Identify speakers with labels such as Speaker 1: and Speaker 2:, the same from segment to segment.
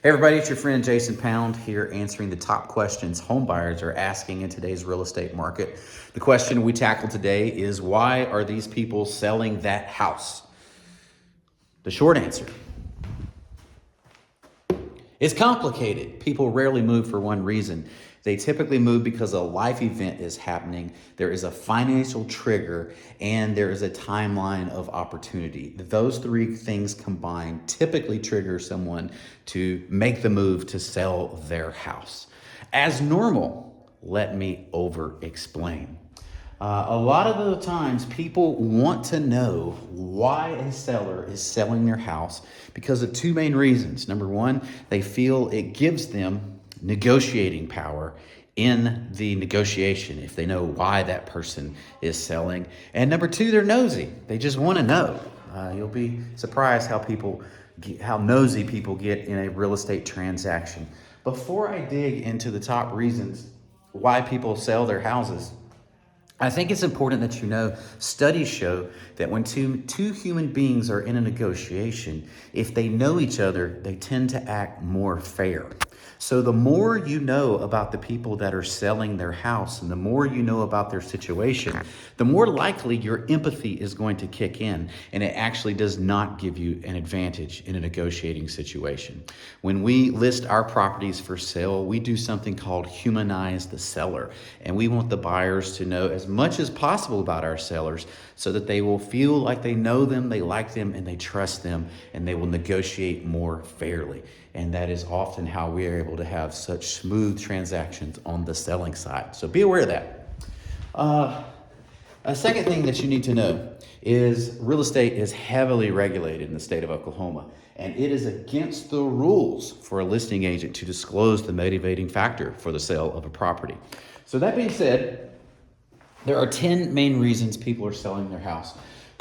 Speaker 1: Hey everybody, it's your friend Jason Pound here answering the top questions home buyers are asking in today's real estate market. The question we tackle today is, why are these people selling that house? The short answer: it's complicated. People rarely move for one reason. They typically move because a life event is happening, there is a financial trigger, and there is a timeline of opportunity. Those three things combined typically trigger someone to make the move to sell their house. As normal, let me over explain. A lot of the times people want to know why a seller is selling their house because of two main reasons. Number one, they feel it gives them negotiating power in the negotiation if they know why that person is selling. And number two, they're nosy. They just want to know. You'll be surprised how nosy people get in a real estate transaction. Before I dig into the top reasons why people sell their houses, I think it's important that you know studies show that when two human beings are in a negotiation, if they know each other, they tend to act more fair. So the more you know about the people that are selling their house and the more you know about their situation, the more likely your empathy is going to kick in, and it actually does not give you an advantage in a negotiating situation. When we list our properties for sale, we do something called humanize the seller, and we want the buyers to know as much as possible about our sellers so that they will feel like they know them, they like them, and they trust them, and they will negotiate more fairly. And that is often how we are able to have such smooth transactions on the selling side. So be aware of that. A second thing that you need to know is real estate is heavily regulated in the state of Oklahoma, and it is against the rules for a listing agent to disclose the motivating factor for the sale of a property. So that being said, there are 10 main reasons people are selling their house.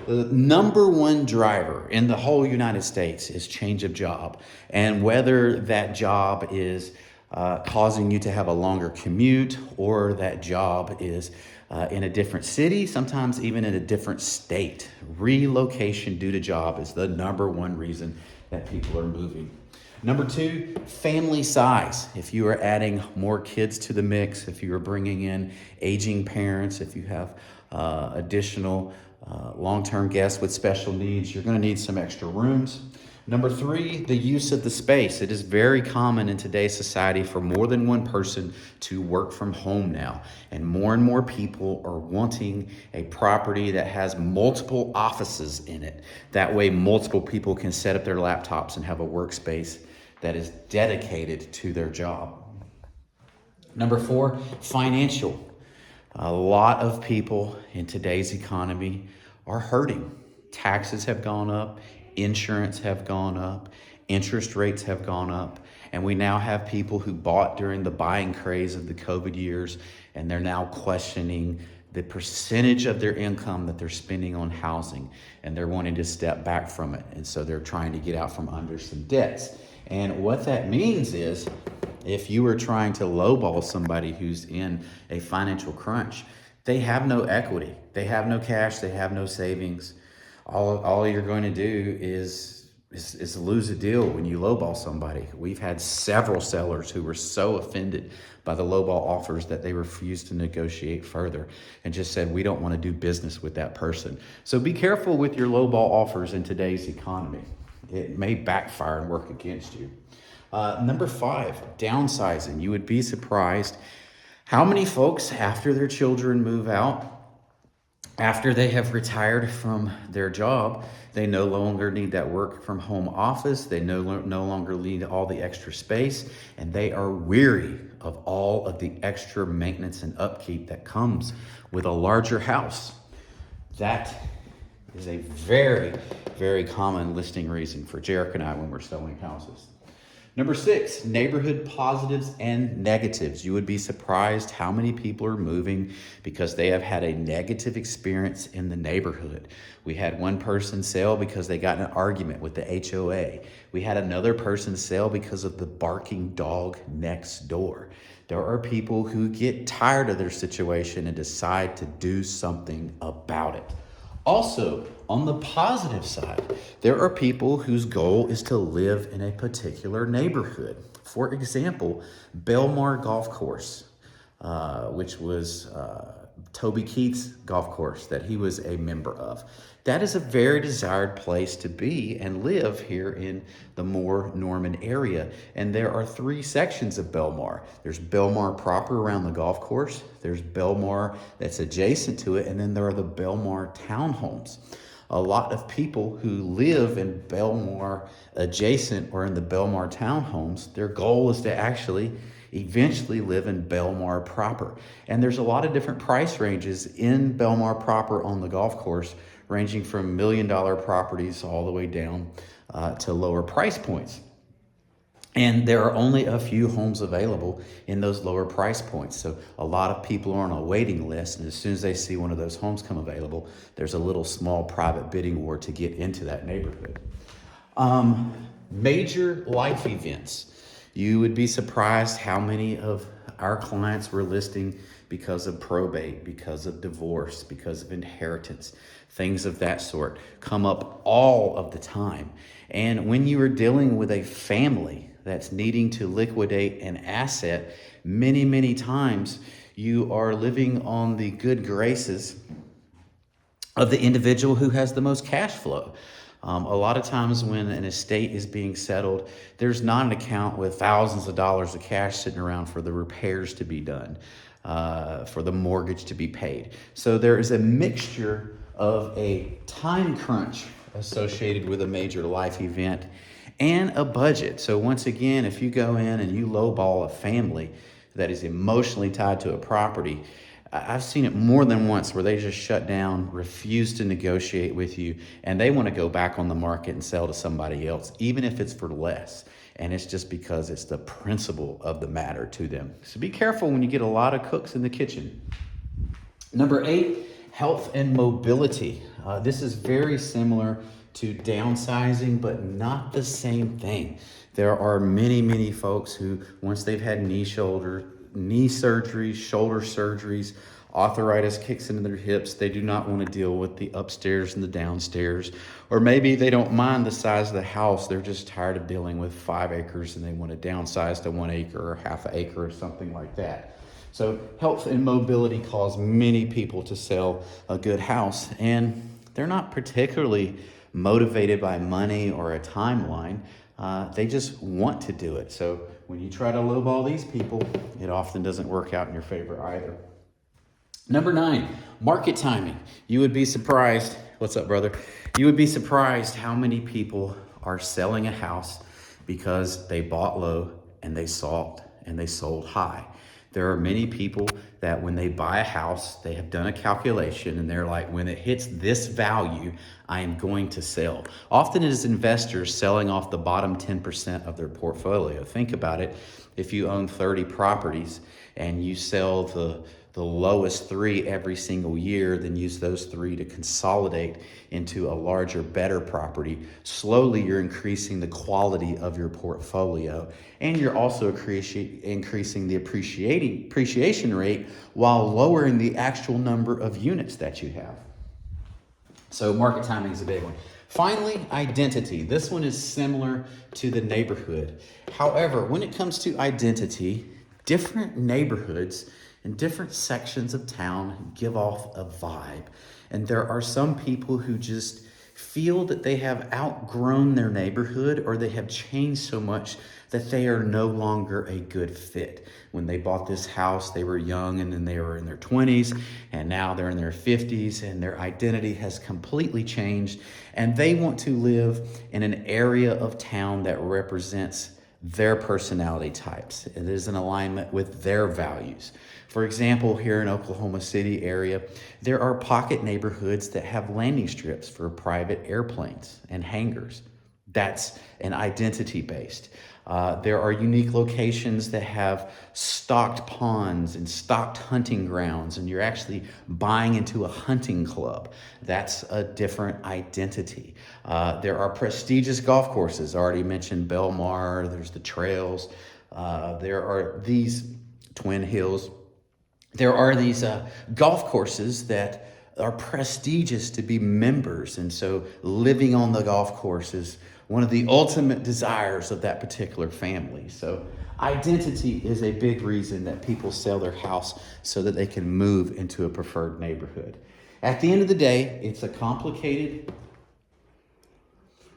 Speaker 1: The number one driver in the whole United States is change of job. And whether that job is causing you to have a longer commute, or that job is in a different city, sometimes even in a different state, relocation due to job is the number one reason that people are moving. Number two, family size. If you are adding more kids to the mix, if you are bringing in aging parents, if you have additional long-term guests with special needs, you're going to need some extra rooms. Number three, the use of the space. It is very common in today's society for more than one person to work from home now. And more people are wanting a property that has multiple offices in it. That way, multiple people can set up their laptops and have a workspace that is dedicated to their job. Number four, financial. A lot of people in today's economy are hurting. Taxes have gone up, insurance have gone up, interest rates have gone up, and we now have people who bought during the buying craze of the COVID years, and they're now questioning the percentage of their income that they're spending on housing, and they're wanting to step back from it. And so they're trying to get out from under some debts. And what that means is, if you are trying to lowball somebody who's in a financial crunch, they have no equity, they have no cash, they have no savings. All you're going to do is lose a deal when you lowball somebody. We've had several sellers who were so offended by the lowball offers that they refused to negotiate further and just said, we don't want to do business with that person. So be careful with your lowball offers in today's economy. It may backfire and work against you. Number five, downsizing. You would be surprised how many folks, after their children move out, after they have retired from their job, they no longer need that work from home office. They no longer need all the extra space, and they are weary of all of the extra maintenance and upkeep that comes with a larger house. That is a very, very common listing reason for Jerica and I when we're selling houses. Number six, neighborhood positives and negatives. You would be surprised how many people are moving because they have had a negative experience in the neighborhood. We had one person sell because they got in an argument with the HOA. We had another person sell because of the barking dog next door. There are people who get tired of their situation and decide to do something about it. Also, on the positive side, there are people whose goal is to live in a particular neighborhood. For example, Belmar Golf Course, which was Toby Keith's golf course that he was a member of. That is a very desired place to be and live here in the Moore Norman area. And there are three sections of Belmar. There's Belmar proper around the golf course. There's Belmar that's adjacent to it. And then there are the Belmar townhomes. A lot of people who live in Belmar adjacent or in the Belmar townhomes, their goal is to actually eventually live in Belmar proper. And there's a lot of different price ranges in Belmar proper on the golf course, ranging from $1 million properties all the way down to lower price points. And there are only a few homes available in those lower price points. So a lot of people are on a waiting list. And as soon as they see one of those homes come available, there's a little small private bidding war to get into that neighborhood. Major life events. You would be surprised how many of our clients were listing because of probate, because of divorce, because of inheritance, things of that sort come up all of the time. And when you are dealing with a family that's needing to liquidate an asset, many, many times you are living on the good graces of the individual who has the most cash flow. A lot of times when an estate is being settled, there's not an account with thousands of dollars of cash sitting around for the repairs to be done, for the mortgage to be paid. So there is a mixture of a time crunch associated with a major life event and a budget. So once again, if you go in and you lowball a family that is emotionally tied to a property, I've seen it more than once where they just shut down, refuse to negotiate with you, and they want to go back on the market and sell to somebody else, even if it's for less. And it's just because it's the principle of the matter to them. So be careful when you get a lot of cooks in the kitchen. Number 8, health and mobility. This is very similar to downsizing, but not the same thing. There are many, many folks who, once they've had knee surgeries, shoulder surgeries, arthritis kicks into their hips, they do not want to deal with the upstairs and the downstairs. Or maybe they don't mind the size of the house. They're just tired of dealing with 5 acres and they want to downsize to 1 acre or half an acre or something like that. So health and mobility cause many people to sell a good house, and they're not particularly motivated by money or a timeline. They just want to do it. So when you try to lowball these people, it often doesn't work out in your favor either. Number 9, market timing. You would be surprised. What's up, brother? You would be surprised how many people are selling a house because they bought low and they sold high. There are many people that when they buy a house, they have done a calculation and they're like, when it hits this value, I am going to sell. Often it is investors selling off the bottom 10% of their portfolio. Think about it. If you own 30 properties and you sell the lowest 3 every single year, then use those 3 to consolidate into a larger, better property. Slowly, you're increasing the quality of your portfolio, and you're also increasing the appreciation rate while lowering the actual number of units that you have. So market timing is a big one. Finally, identity. This one is similar to the neighborhood. However, when it comes to identity, different neighborhoods and different sections of town give off a vibe. And there are some people who just feel that they have outgrown their neighborhood, or they have changed so much that they are no longer a good fit. When they bought this house, they were young, and then they were in their 20s, and now they're in their 50s, and their identity has completely changed. And they want to live in an area of town that represents their personality types. It is in alignment with their values. For example, here in Oklahoma City area, there are pocket neighborhoods that have landing strips for private airplanes and hangars. That's an identity based. There are unique locations that have stocked ponds and stocked hunting grounds, and you're actually buying into a hunting club. That's a different identity. There are prestigious golf courses. I already mentioned Belmar. There's the trails. There are these Twin Hills. There are these golf courses that are prestigious to be members. And so living on the golf course is one of the ultimate desires of that particular family. So identity is a big reason that people sell their house so that they can move into a preferred neighborhood. At the end of the day, it's a complicated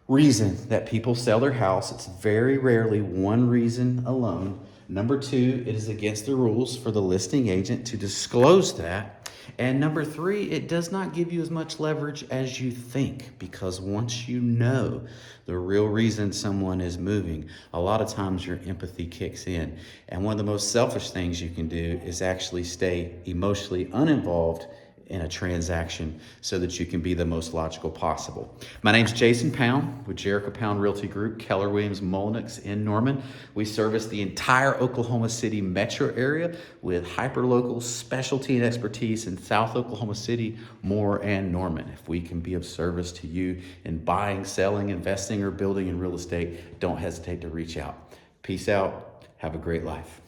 Speaker 1: reason that people sell their house. It's very rarely one reason alone. Number two, it is against the rules for the listing agent to disclose that. And number three, it does not give you as much leverage as you think, because once you know the real reason someone is moving, a lot of times your empathy kicks in. And one of the most selfish things you can do is actually stay emotionally uninvolved in a transaction so that you can be the most logical possible. My name's Jason Pound with Jerica Pound Realty Group, Keller Williams Mulinix in Norman. We service the entire Oklahoma City metro area with hyperlocal specialty and expertise in South Oklahoma City, Moore, and Norman. If we can be of service to you in buying, selling, investing, or building in real estate, don't hesitate to reach out. Peace out. Have a great life.